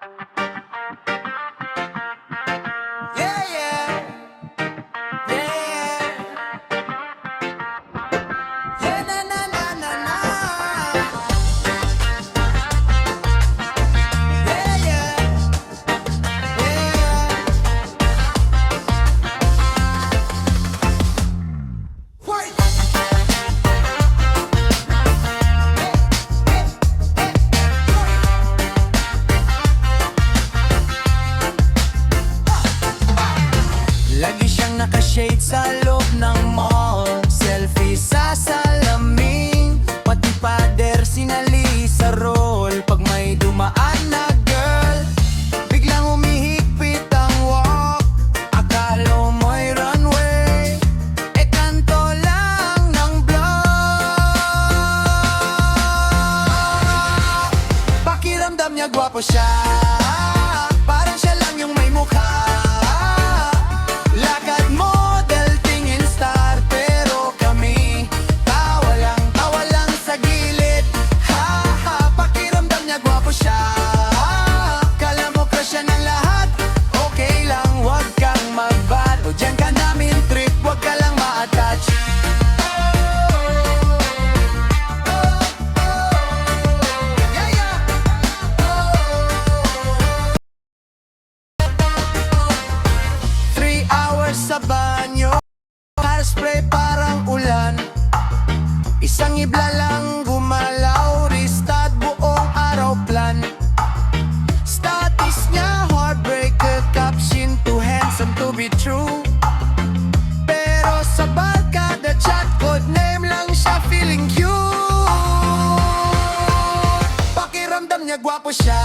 Yeah, yeah, yeah, yeah, na na na na na. Yeah, yeah, yeah. Wait. Lagi siyang nakashade sa loob ng mall. Selfie sa salamin, pati pader sinali sa roll. Pag may dumaan na girl, biglang humihigpit ang walk. Akala mo'y runway, e kanto lang ng block. Pakiramdam niya gwapo siya, parang siya lang yung may mukha. Lakad model, tingin star, pero kami tawa lang sa gilid. Ha ha, pakiramdam niya gwapo siya, kala mo crush siya ng lahat. Okay lang, wag kang mag-bad, o dyan ka namin trip, wag ka lang ma-attach. Yeah, yeah. 3 hours sa banyo, hairspray parang ulan. Isang ibla lang gumalaw, restart buong araw plan. Status niya heartbreaker, caption too handsome to be true. Pero sa barkada chat, code name lang siya, feeling cute. Pakiramdam niya gwapo siya,